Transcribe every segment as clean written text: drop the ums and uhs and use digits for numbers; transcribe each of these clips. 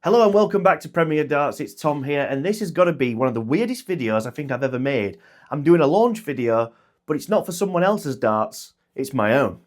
Hello and welcome back to Premier Darts, it's Tom here, and this has got to be one of the weirdest videos I think I've ever made. I'm doing a launch video, but it's not for someone else's darts, it's my own.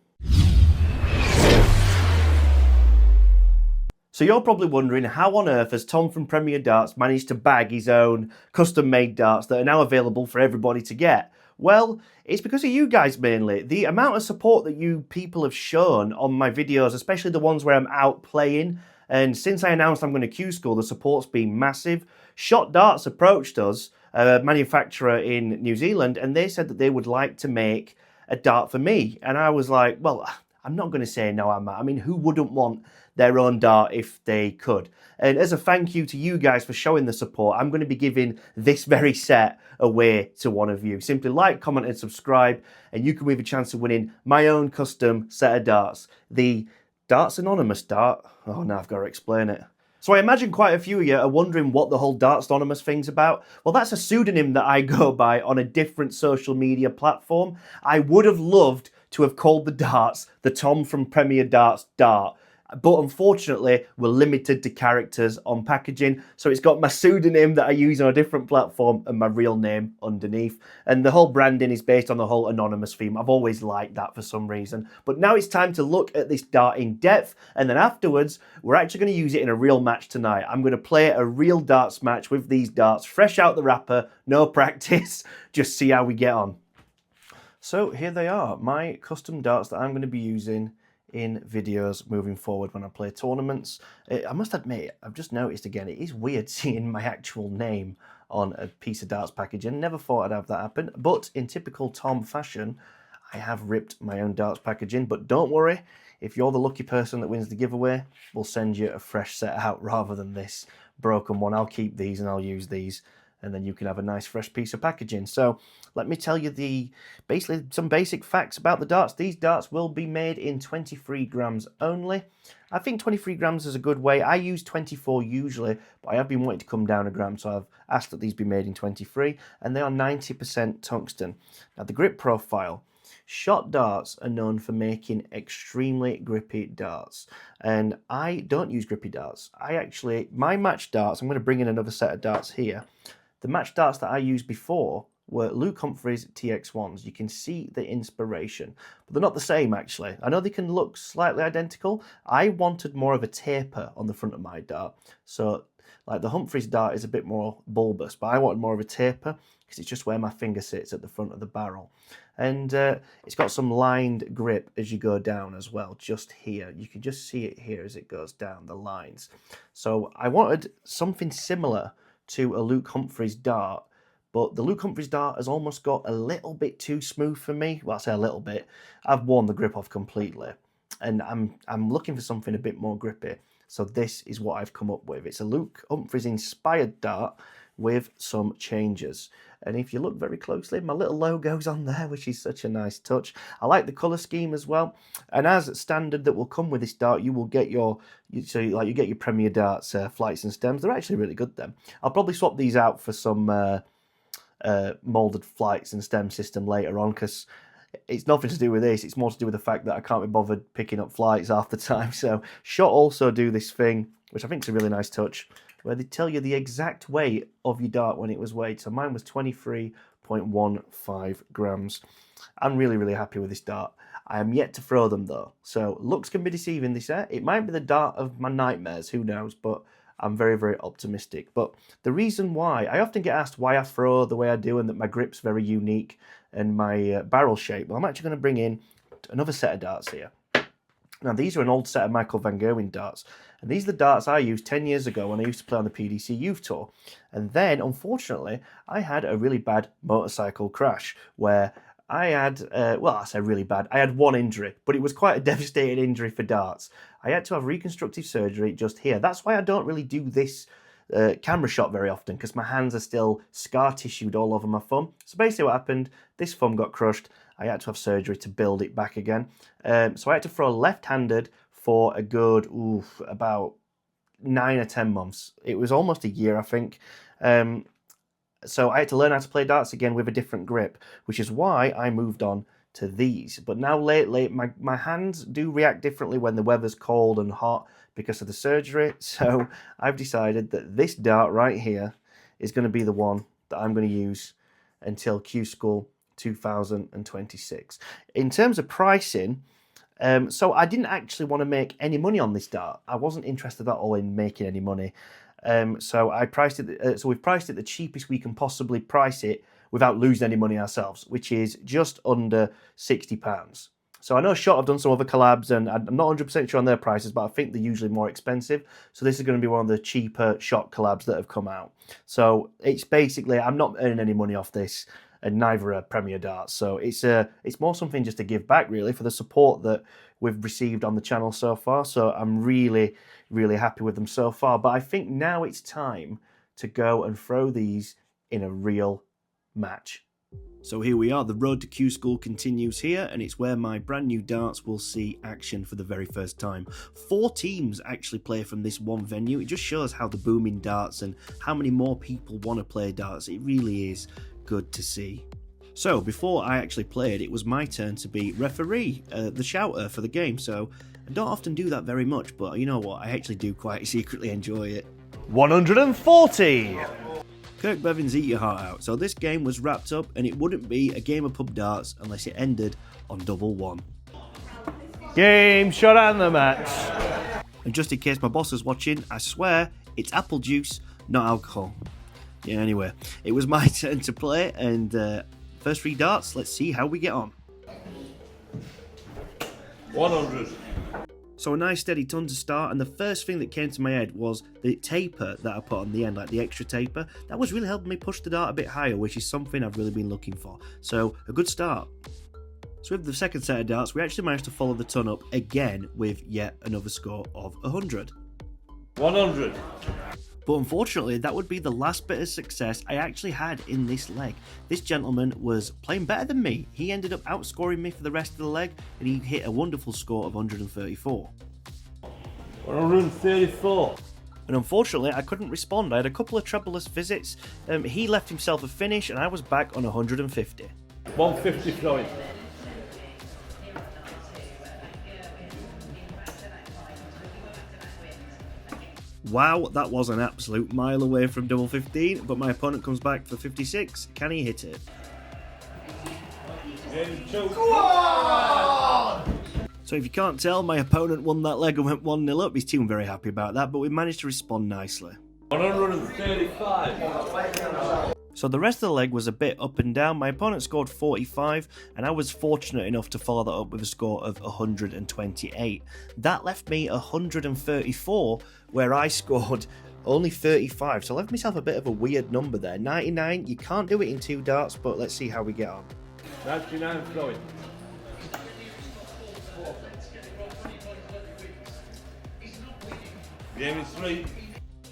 So you're probably wondering how on earth has Tom from Premier Darts managed to bag his own custom-made darts that are now available for everybody to get? Well, it's because of you guys mainly. The amount of support that you people have shown on my videos, especially the ones where I'm out playing, and since I announced I'm going to Q School, the support's been massive. Shot Darts approached us, a manufacturer in New Zealand, and they said that they would like to make a dart for me. And I was like, well, I'm not going to say no, I mean, who wouldn't want their own dart if they could? And as a thank you to you guys for showing the support, I'm going to be giving this very set away to one of you. Simply like, comment, and subscribe, and you can have a chance of winning my own custom set of darts. The Darts Anonymous dart. Oh, now I've got to explain it. So I imagine quite a few of you are wondering what the whole Darts Anonymous thing's about. Well, that's a pseudonym that I go by on a different social media platform. I would have loved to have called the darts the Tom from Premier Darts dart, but unfortunately we're limited to characters on packaging, so it's got my pseudonym that I use on a different platform and my real name underneath, and the whole branding is based on the whole anonymous theme. I've always liked that for some reason, but now it's time to look at this dart in depth, and then afterwards we're actually going to use it in a real match tonight. I'm going to play a real darts match with these darts, fresh out the wrapper, no practice, just see how we get on. So here they are, my custom darts that I'm going to be using in videos moving forward when I play tournaments. I must admit, I've just noticed again, it is weird seeing my actual name on a piece of darts packaging. Never thought I'd have that happen, but in typical Tom fashion, I have ripped my own darts packaging. But don't worry, if you're the lucky person that wins the giveaway, we'll send you a fresh set out rather than this broken one. I'll keep these and I'll use these, and then you can have a nice fresh piece of packaging. So let me tell you basically some basic facts about the darts. These darts will be made in 23 grams only. I think 23 grams is a good way. I use 24 usually, but I have been wanting to come down a gram, so I've asked that these be made in 23, and they are 90% tungsten. Now the grip profile. Shot darts are known for making extremely grippy darts, and I don't use grippy darts. My match darts, I'm going to bring in another set of darts here. The match darts that I used before were Luke Humphries TX1s. You can see the inspiration, but they're not the same actually. I know they can look slightly identical. I wanted more of a taper on the front of my dart. So like the Humphries dart is a bit more bulbous, but I wanted more of a taper because it's just where my finger sits at the front of the barrel. And it's got some lined grip as you go down as well, just here. You can just see it here as it goes down, the lines. So I wanted something similar to a Luke Humphries dart, but the Luke Humphries dart has almost got a little bit too smooth for me. Well, I say a little bit. I've worn the grip off completely, and I'm looking for something a bit more grippy. So this is what I've come up with. It's a Luke Humphries inspired dart with some changes. And if you look very closely, my little logo's on there, which is such a nice touch. I like the colour scheme as well. And as standard that will come with this dart, you will get you get your Premier Darts flights and stems. They're actually really good then. I'll probably swap these out for some moulded flights and stem system later on, because it's nothing to do with this. It's more to do with the fact that I can't be bothered picking up flights half the time. So Shot also do this thing, which I think is a really nice touch, where they tell you the exact weight of your dart when it was weighed. So mine was 23.15 grams. I'm really, really happy with this dart. I am yet to throw them though. So looks can be deceiving this set. It might be the dart of my nightmares, who knows, but I'm very, very optimistic. But the reason why, I often get asked why I throw the way I do and that my grip's very unique and my barrel shape. Well, I'm actually going to bring in another set of darts here. Now, these are an old set of Michael Van Gerwen darts, and these are the darts I used 10 years ago when I used to play on the PDC Youth Tour. And then, unfortunately, I had a really bad motorcycle crash where I had, well, I say really bad, I had one injury, but it was quite a devastating injury for darts. I had to have reconstructive surgery just here. That's why I don't really do this camera shot very often, because my hands are still scar tissued all over my thumb. So basically what happened, this thumb got crushed. I had to have surgery to build it back again. So I had to throw left-handed for a good, about 9 or 10 months. It was almost a year, I think. So I had to learn how to play darts again with a different grip, which is why I moved on to these. But now lately, my hands do react differently when the weather's cold and hot because of the surgery. So I've decided that this dart right here is going to be the one that I'm going to use until Q School 2026. In terms of pricing, so I didn't actually want to make any money on this dart. I wasn't interested at all in making any money. So I priced it. So we've priced it the cheapest we can possibly price it without losing any money ourselves, which is just under £60. So I know Shot have done some other collabs, and I'm not 100% sure on their prices, but I think they're usually more expensive. So this is going to be one of the cheaper Shot collabs that have come out. So it's basically, I'm not earning any money off this, and neither are Premier Darts. So it's more something just to give back, really, for the support that we've received on the channel so far. So I'm really, really happy with them so far. But I think now it's time to go and throw these in a real match. So here we are, the road to Q School continues here, and it's where my brand new darts will see action for the very first time. 4 teams actually play from this one venue. It just shows how the booming darts and how many more people want to play darts. It really is good to see. So before I actually played, it was my turn to be referee, the shouter for the game. So I don't often do that very much, but you know what, I actually do quite secretly enjoy it. 140! Kirk Bevins, eat your heart out. So this game was wrapped up, and it wouldn't be a game of pub darts unless it ended on double one. Game shot and the match. And just in case my boss is watching, I swear it's apple juice, not alcohol. Yeah, anyway, it was my turn to play, and first 3 darts, let's see how we get on. 100. So a nice steady ton to start, and the first thing that came to my head was the taper that I put on the end, like the extra taper. That was really helping me push the dart a bit higher, which is something I've really been looking for. So a good start. So with the second set of darts, we actually managed to follow the ton up again with yet another score of 100. 100. But unfortunately, that would be the last bit of success I actually had in this leg. This gentleman was playing better than me. He ended up outscoring me for the rest of the leg, and he hit a wonderful score of 134. 134. And unfortunately, I couldn't respond. I had a couple of troubleless visits. He left himself a finish, and I was back on 150. 150 throwing. Wow, that was an absolute mile away from double 15, but my opponent comes back for 56. Can he hit it? So if you can't tell, my opponent won that leg and went 1-0 up. His team were very happy about that, but we managed to respond nicely. 135. So the rest of the leg was a bit up and down. My opponent scored 45, and I was fortunate enough to follow that up with a score of 128. That left me 134, where I scored only 35, so I left myself a bit of a weird number there. 99, you can't do it in 2 darts, but let's see how we get on. 99 throwing. Game is 3.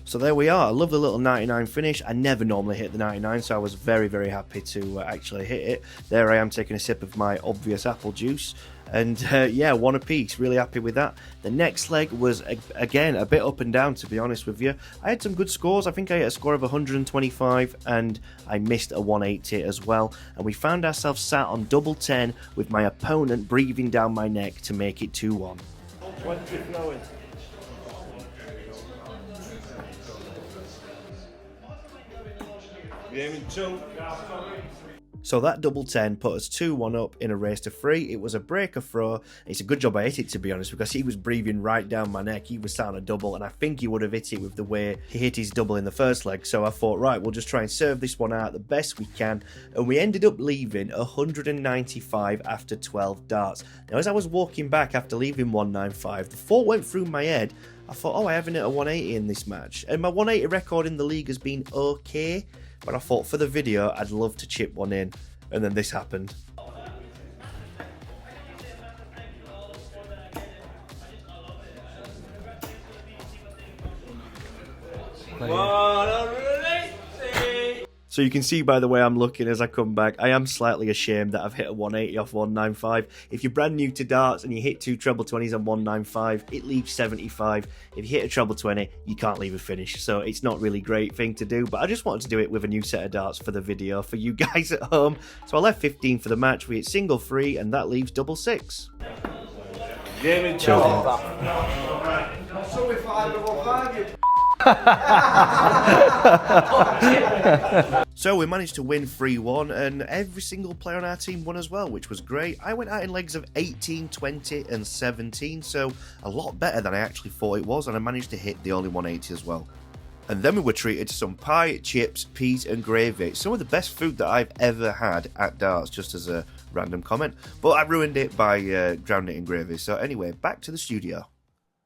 So there we are, a lovely little 99 finish. I never normally hit the 99, so I was very, very happy to actually hit it. There I am taking a sip of my obvious apple juice. And yeah, 1 apiece, really happy with that. The next leg was, again, a bit up and down, to be honest with you. I had some good scores. I think I hit a score of 125, and I missed a 180 as well. And we found ourselves sat on double 10 with my opponent breathing down my neck to make it 2-1. 20 throwing. Game 2. So that double 10 put us 2-1 up in a race to 3. It was a breaker throw. It's a good job I hit it, to be honest, because he was breathing right down my neck. He was sat on a double, and I think he would have hit it with the way he hit his double in the first leg. So I thought, right, we'll just try and serve this one out the best we can. And we ended up leaving 195 after 12 darts. Now, as I was walking back after leaving 195, the thought went through my head. I thought, oh, I haven't hit a 180 in this match. And my 180 record in the league has been okay. But I thought for the video, I'd love to chip one in, and then this happened. So you can see by the way I'm looking as I come back, I am slightly ashamed that I've hit a 180 off 195. If you're brand new to darts and you hit 2 treble 20s on 195, it leaves 75. If you hit a treble 20, you can't leave a finish. So it's not really a great thing to do, but I just wanted to do it with a new set of darts for the video for you guys at home. So I left 15 for the match. We hit single 3 and that leaves double 6. Game So we managed to win 3-1 and every single player on our team won as well, which was great. I went out in legs of 18, 20 and 17, so a lot better than I actually thought it was, and I managed to hit the only 180 as well. And then we were treated to some pie, chips, peas and gravy. Some of the best food that I've ever had at darts, just as a random comment. But I ruined it by drowning it in gravy. So anyway, back to the studio.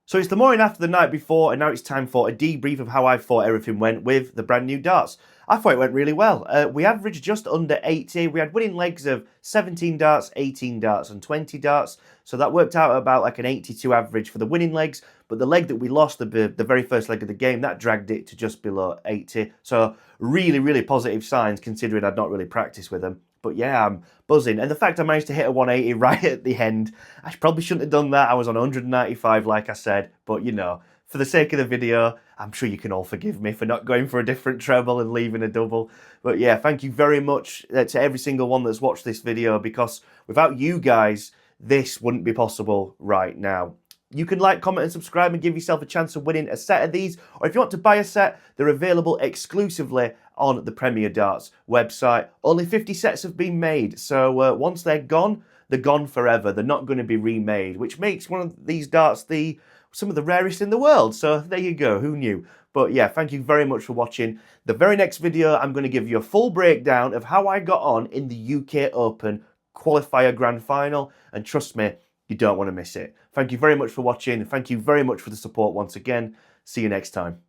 So it's the morning after the night before, and now it's time for a debrief of how I thought everything went with the brand new darts. I thought it went really well. We averaged just under 80. We had winning legs of 17 darts, 18 darts and 20 darts. So that worked out about like an 82 average for the winning legs. But the leg that we lost, the very first leg of the game, that dragged it to just below 80. So really, really positive signs considering I'd not really practiced with them. But yeah, I'm buzzing. And the fact I managed to hit a 180 right at the end, I probably shouldn't have done that. I was on 195 like I said. But you know, for the sake of the video, I'm sure you can all forgive me for not going for a different treble and leaving a double. But yeah, thank you very much to every single one that's watched this video, because without you guys, this wouldn't be possible right now. You can like, comment and subscribe and give yourself a chance of winning a set of these. Or if you want to buy a set, they're available exclusively on the Premier Darts website. Only 50 sets have been made. So once they're gone forever. They're not going to be remade, which makes one of these darts some of the rarest in the world. So there you go. Who knew? But yeah, thank you very much for watching. The very next video, I'm going to give you a full breakdown of how I got on in the UK Open qualifier grand final. And trust me, you don't want to miss it. Thank you very much for watching. Thank you very much for the support once again. See you next time.